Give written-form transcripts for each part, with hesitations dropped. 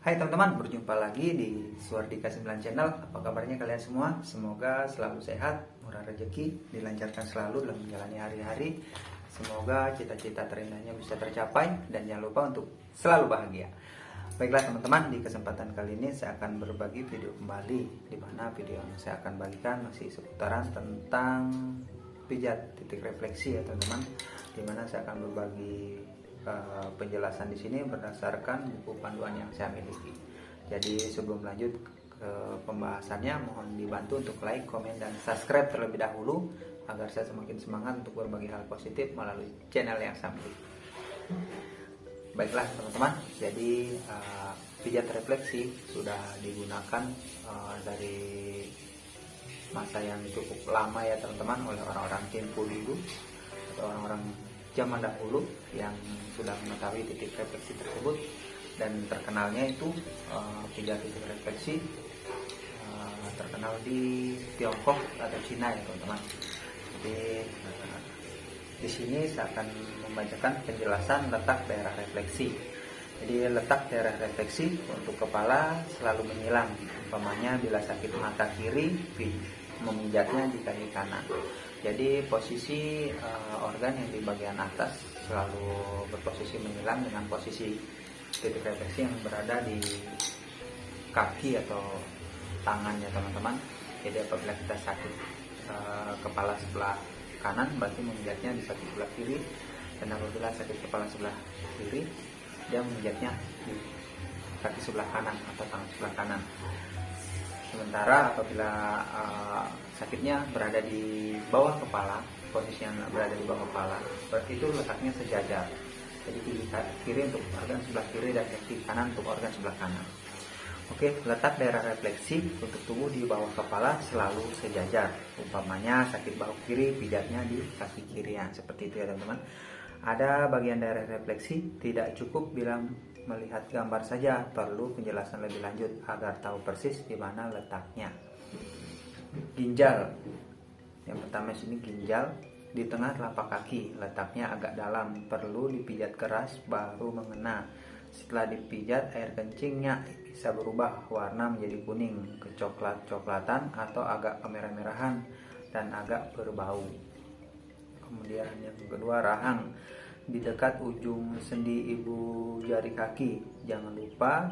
Hai teman-teman, berjumpa lagi di Suardika 9 Channel. Apa kabarnya kalian semua? Semoga selalu sehat, murah rezeki, dilancarkan selalu dalam menjalani hari-hari. Semoga cita-cita terindahnya bisa tercapai dan jangan lupa untuk selalu bahagia. Baiklah teman-teman, di kesempatan kali ini saya akan berbagi video kembali, di mana video yang saya akan bagikan masih seputaran tentang pijat titik refleksi ya teman-teman, di mana saya akan berbagi penjelasan di sini berdasarkan buku panduan yang saya miliki. Jadi sebelum lanjut ke pembahasannya, mohon dibantu untuk like, komen, dan subscribe terlebih dahulu agar saya semakin semangat untuk berbagi hal positif melalui channel yang saya miliki. Baiklah teman-teman, jadi pijat refleksi sudah digunakan dari masa yang cukup lama ya teman-teman oleh orang-orang Tempo dulu atau orang-orang zaman dahulu yang sudah mengetahui titik refleksi tersebut, dan terkenalnya itu pijat titik refleksi terkenal di Tiongkok atau Cina ya teman-teman. Jadi di sini saya akan membacakan penjelasan letak daerah refleksi. Jadi letak daerah refleksi untuk kepala selalu menyilang, umpamanya bila sakit mata kiri memijatnya di kaki kanan. Jadi posisi organ yang di bagian atas selalu berposisi menyilang dengan posisi titik refleksi yang berada di kaki atau tangannya teman-teman. Jadi apabila kita sakit kepala sebelah kanan berarti memijatnya di kaki sebelah kiri, dan apabila sakit kepala sebelah kiri dia memijatnya di kaki sebelah kanan atau tangan sebelah kanan. Sementara apabila sakitnya berada di bawah kepala, posisinya berada di bawah kepala, berarti itu letaknya sejajar. Jadi kiri untuk organ sebelah kiri dan kaki kanan untuk organ sebelah kanan. Oke, letak daerah refleksi untuk tubuh di bawah kepala selalu sejajar. Umpamanya sakit bahu kiri, pijatnya di kaki kiri, ya, seperti itu ya teman-teman. Ada bagian daerah refleksi tidak cukup bilang melihat gambar saja, perlu penjelasan lebih lanjut agar tahu persis di mana letaknya. Ginjal, yang pertama sini ginjal di tengah telapak kaki, letaknya agak dalam, perlu dipijat keras baru mengena. Setelah dipijat, air kencingnya bisa berubah warna menjadi kuning, kecoklat-coklatan atau agak kemerah-merahan dan agak berbau. Kemudian yang kedua, rahang di dekat ujung sendi ibu jari kaki. Jangan lupa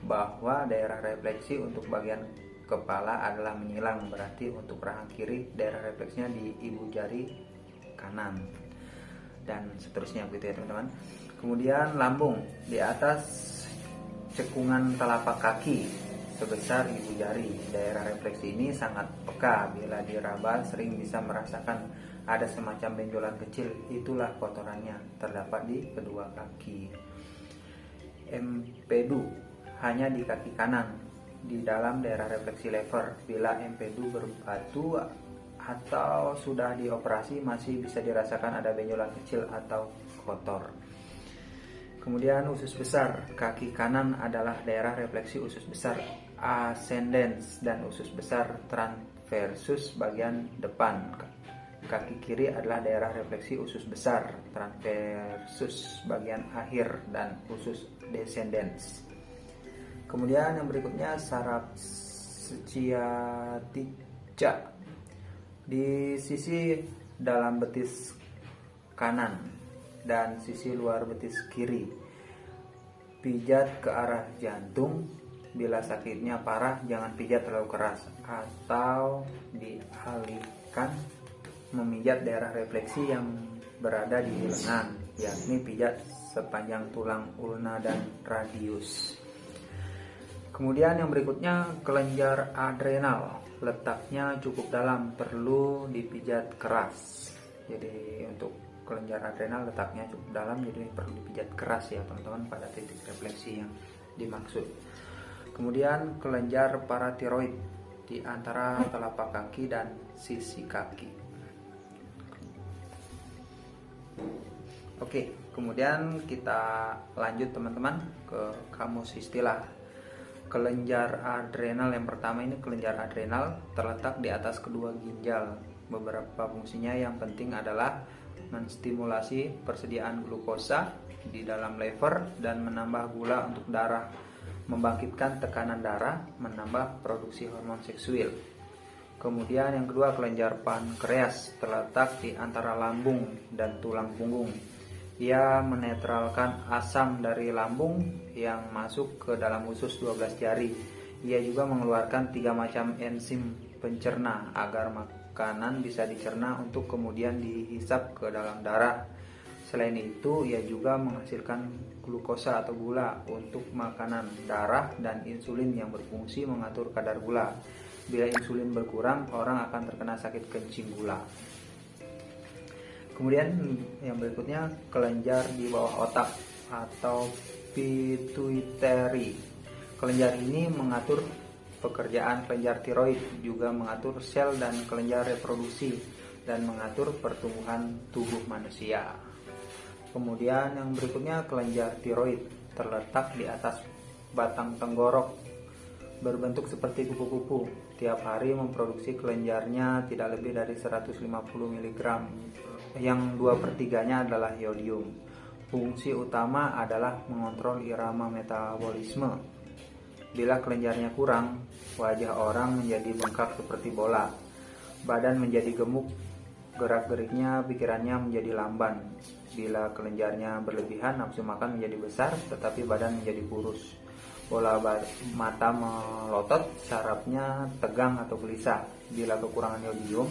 bahwa daerah refleksi untuk bagian kepala adalah menyilang, berarti untuk rahang kiri daerah refleksinya di ibu jari kanan, dan seterusnya begitu ya teman-teman. Kemudian lambung di atas cekungan telapak kaki sebesar ibu jari. Daerah refleksi ini sangat peka, bila diraba sering bisa merasakan ada semacam benjolan kecil, itulah kotorannya terdapat di kedua kaki. Empedu hanya di kaki kanan di dalam daerah refleksi lever. Bila empedu berbatu atau sudah dioperasi masih bisa dirasakan ada benjolan kecil atau kotor. Kemudian usus besar, kaki kanan adalah daerah refleksi usus besar ascendens dan usus besar transversus bagian depan. Kaki kiri adalah daerah refleksi usus besar transversus bagian akhir dan usus descendens. Kemudian yang berikutnya saraf sciatica di sisi dalam betis kanan dan sisi luar betis kiri. Pijat ke arah jantung. Bila sakitnya parah jangan pijat terlalu keras atau dialihkan memijat daerah refleksi yang berada di lengan, yakni pijat sepanjang tulang ulna dan radius. Kemudian yang berikutnya kelenjar adrenal, letaknya cukup dalam, perlu dipijat keras. Jadi untuk kelenjar adrenal letaknya cukup dalam, jadi perlu dipijat keras ya teman-teman pada titik refleksi yang dimaksud. Kemudian kelenjar paratiroid di antara telapak kaki dan sisi kaki. Oke, kemudian kita lanjut teman-teman ke kamus istilah. Kelenjar adrenal yang pertama ini, kelenjar adrenal terletak di atas kedua ginjal. Beberapa fungsinya yang penting adalah menstimulasi persediaan glukosa di dalam lever dan menambah gula untuk darah, membangkitkan tekanan darah, menambah produksi hormon seksual. Kemudian yang kedua, kelenjar pankreas terletak di antara lambung dan tulang punggung. Ia menetralkan asam dari lambung yang masuk ke dalam usus 12 jari. Ia juga mengeluarkan 3 macam enzim pencerna agar makanan bisa dicerna untuk kemudian dihisap ke dalam darah. Selain itu, ia juga menghasilkan glukosa atau gula untuk makanan, darah, dan insulin yang berfungsi mengatur kadar gula. Bila insulin berkurang, orang akan terkena sakit kencing gula. Kemudian yang berikutnya, kelenjar di bawah otak atau pituitary. Kelenjar ini mengatur pekerjaan kelenjar tiroid, juga mengatur sel dan kelenjar reproduksi, dan mengatur pertumbuhan tubuh manusia. Kemudian yang berikutnya, kelenjar tiroid terletak di atas batang tenggorok, berbentuk seperti kupu-kupu. Tiap hari memproduksi kelenjarnya tidak lebih dari 150 mg, yang 2/3-nya adalah iodium. Fungsi utama adalah mengontrol irama metabolisme. Bila kelenjarnya kurang, wajah orang menjadi bengkak seperti bola, badan menjadi gemuk, gerak-geriknya, pikirannya menjadi lamban. Bila kelenjarnya berlebihan, nafsu makan menjadi besar, tetapi badan menjadi kurus. Bola mata melotot, sarafnya tegang atau gelisah. Bila kekurangan iodium,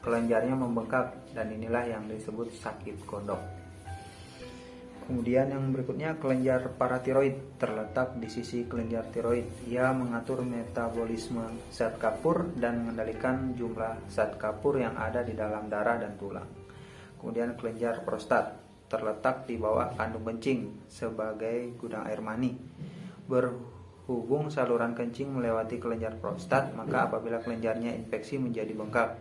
kelenjarnya membengkak, dan inilah yang disebut sakit gondok. Kemudian yang berikutnya, kelenjar paratiroid terletak di sisi kelenjar tiroid. Ia mengatur metabolisme zat kapur dan mengendalikan jumlah zat kapur yang ada di dalam darah dan tulang. Kemudian kelenjar prostat terletak di bawah kandung kencing sebagai gudang air mani. Berhubung saluran kencing melewati kelenjar prostat, maka apabila kelenjarnya infeksi menjadi bengkak,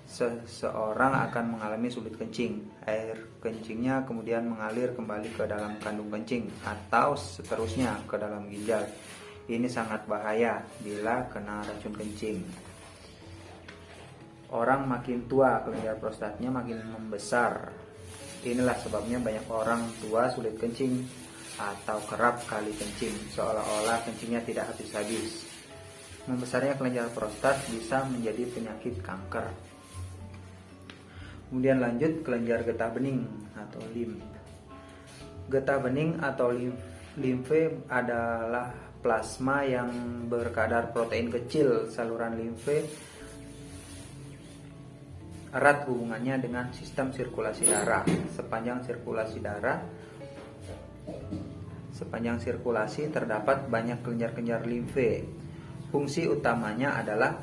seseorang akan mengalami sulit kencing. Air kencingnya kemudian mengalir kembali ke dalam kandung kencing atau seterusnya ke dalam ginjal. Ini sangat bahaya bila kena racun kencing. Orang makin tua, kelenjar prostatnya makin membesar. Inilah sebabnya banyak orang tua sulit kencing atau kerap kali kencing, seolah-olah kencingnya tidak habis-habis. Membesarnya kelenjar prostat bisa menjadi penyakit kanker. Kemudian lanjut, kelenjar getah bening atau limf. Getah bening atau limfe adalah plasma yang berkadar protein kecil. Saluran limfe erat hubungannya dengan sistem sirkulasi darah. Sepanjang sirkulasi terdapat banyak kelenjar-kelenjar limfe. Fungsi utamanya adalah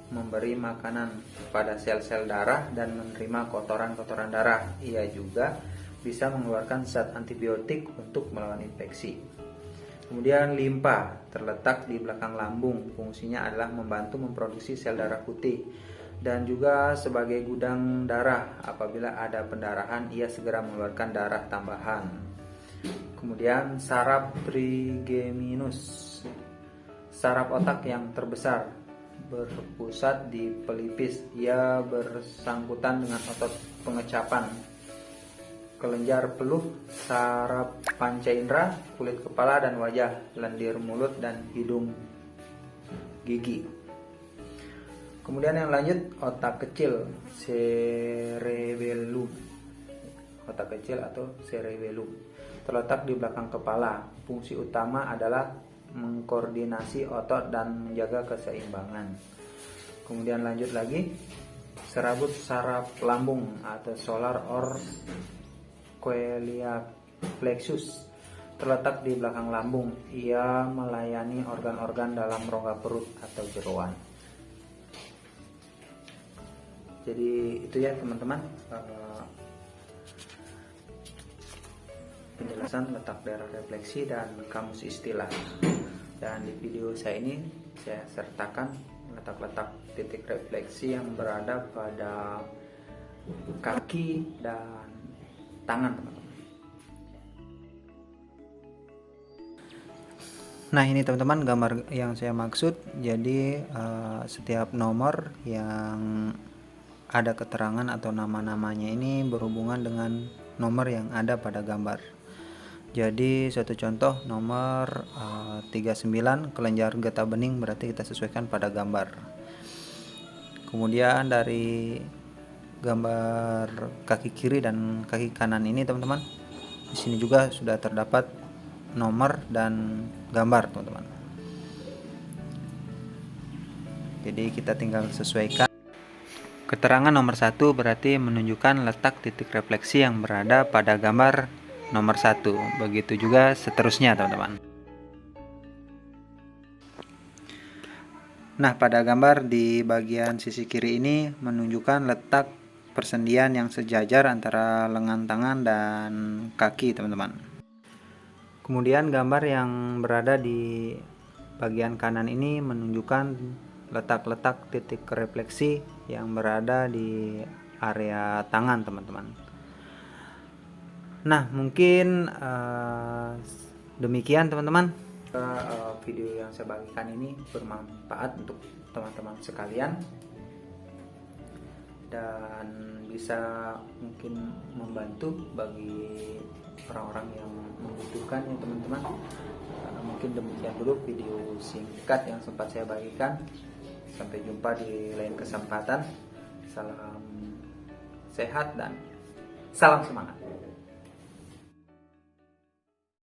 memberi makanan pada sel-sel darah dan menerima kotoran-kotoran darah. Ia juga bisa mengeluarkan zat antibiotik untuk melawan infeksi. Kemudian limpa terletak di belakang lambung. Fungsinya adalah membantu memproduksi sel darah putih dan juga sebagai gudang darah. Apabila ada pendarahan, ia segera mengeluarkan darah tambahan. Kemudian saraf trigeminus, saraf otak yang terbesar, berpusat di pelipis. Ia bersangkutan dengan otot pengecapan, kelenjar peluh, saraf panca indera, kulit kepala dan wajah, lendir mulut dan hidung, gigi. Kemudian yang lanjut, otak kecil, cerebellum. Otak kecil atau cerebellum terletak di belakang kepala. Fungsi utama adalah mengkoordinasi otot dan menjaga keseimbangan. Kemudian lanjut lagi, serabut saraf lambung atau solar or coeliac plexus terletak di belakang lambung. Ia melayani organ-organ dalam rongga perut atau jeroan. Jadi itu ya teman-teman, penjelasan letak daerah refleksi dan kamus istilah. Dan di video saya ini saya sertakan letak-letak titik refleksi yang berada pada kaki dan tangan, teman-teman. Nah, ini teman-teman gambar yang saya maksud. Jadi setiap nomor yang ada keterangan atau nama-namanya ini berhubungan dengan nomor yang ada pada gambar. Jadi suatu contoh nomor 39 kelenjar getah bening, berarti kita sesuaikan pada gambar. Kemudian dari gambar kaki kiri dan kaki kanan ini teman-teman, di sini juga sudah terdapat nomor dan gambar teman-teman. Jadi kita tinggal sesuaikan. Keterangan nomor 1 berarti menunjukkan letak titik refleksi yang berada pada gambar nomor 1. Begitu juga seterusnya teman-teman. Nah, pada gambar di bagian sisi kiri ini menunjukkan letak persendian yang sejajar antara lengan tangan dan kaki teman-teman. Kemudian gambar yang berada di bagian kanan ini menunjukkan letak-letak titik refleksi yang berada di area tangan teman-teman. Nah, mungkin demikian teman-teman. Video yang saya bagikan ini bermanfaat untuk teman-teman sekalian dan bisa mungkin membantu bagi orang-orang yang membutuhkan ya teman-teman. Mungkin demikian dulu video singkat yang sempat saya bagikan. Sampai jumpa di lain kesempatan. Salam sehat dan salam semangat.